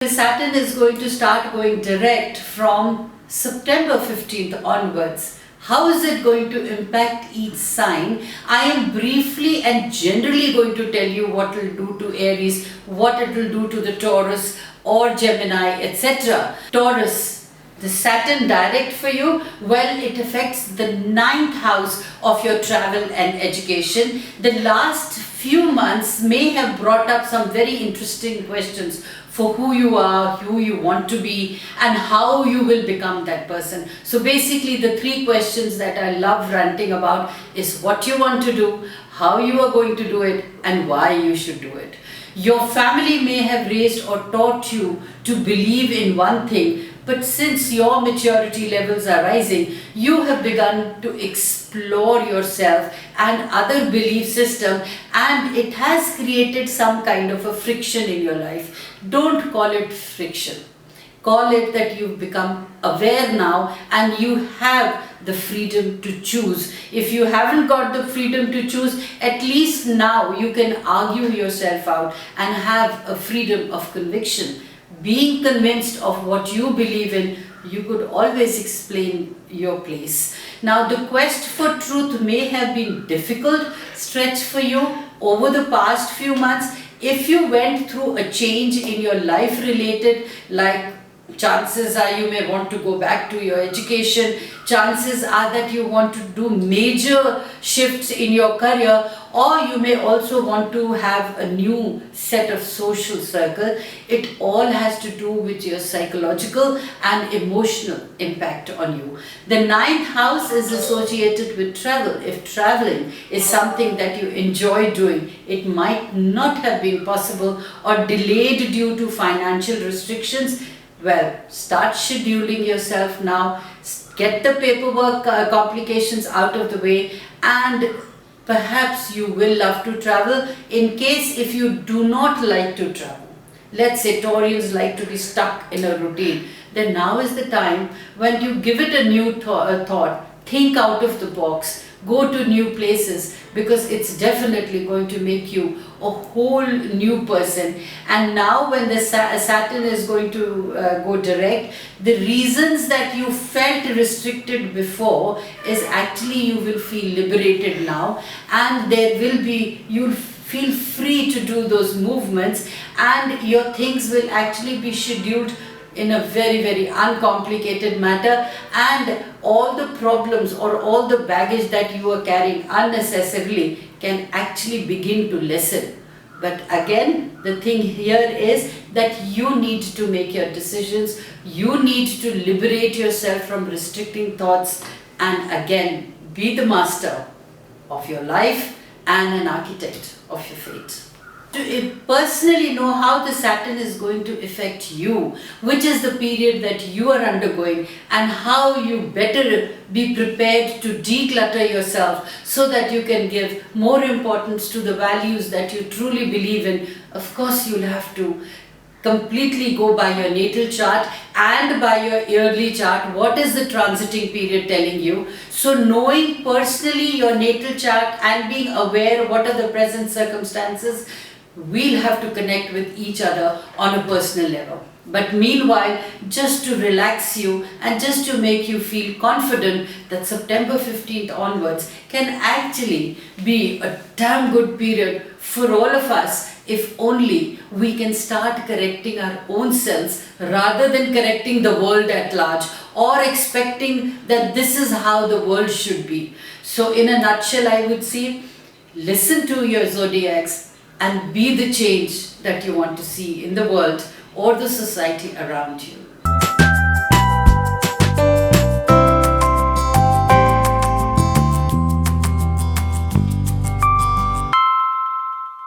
Saturn is going to start going direct from September 15th onwards. How is it going to impact each sign? I am briefly and generally going to tell you what it will do to Aries, what it will do to the Taurus or Gemini, etc. Taurus, the Saturn direct for you, well, it affects the 9th house of your travel and education. The last few months may have brought up some very interesting questions for who you are, who you want to be, and how you will become that person. So basically the three questions that I love ranting about is what you want to do, how you are going to do it, and why you should do it. Your family may have raised or taught you to believe in one thing, but since your maturity levels are rising, you have begun to explore yourself and other belief system, and it has created some kind of a friction in your life. Don't call it friction. Call it that you've become aware now and you have the freedom to choose. If you haven't got the freedom to choose, at least now you can argue yourself out and have a freedom of conviction. Being convinced of what you believe in, you could always explain your place. Now the quest for truth may have been difficult stretch for you over the past few months. If you went through a change in your life related, like chances are you may want to go back to your education, chances are that you want to do major shifts in your career, or you may also want to have a new set of social circle. It all has to do with your psychological and emotional impact on you. The 9th house is associated with travel. If traveling is something that you enjoy doing, it might not have been possible or delayed due to financial restrictions. Well, start scheduling yourself now, get the paperwork complications out of the way, and perhaps you will love to travel. In case if you do not like to travel, let's say Taurians like to be stuck in a routine, then now is the time when you give it a new thought, think out of the box, go to new places, because it's definitely going to make you a whole new person. And now when the Saturn is going to go direct, the reasons that you felt restricted before is actually you will feel liberated now, and you'll feel free to do those movements, and your things will actually be scheduled in a very, very uncomplicated matter, and all the problems or all the baggage that you are carrying unnecessarily can actually begin to lessen. But again, the thing here is that you need to make your decisions, you need to liberate yourself from restricting thoughts, and again, be the master of your life and an architect of your fate. To personally know how the Saturn is going to affect you, which is the period that you are undergoing, and how you better be prepared to declutter yourself so that you can give more importance to the values that you truly believe in. Of course, you'll have to completely go by your natal chart and by your yearly chart. What is the transiting period telling you? So knowing personally your natal chart and being aware what are the present circumstances, we'll have to connect with each other on a personal level. But meanwhile, just to relax you and just to make you feel confident that September 15th onwards can actually be a damn good period for all of us, if only we can start correcting our own selves rather than correcting the world at large or expecting that this is how the world should be. So in a nutshell, I would say, listen to your zodiacs and be the change that you want to see in the world or the society around you.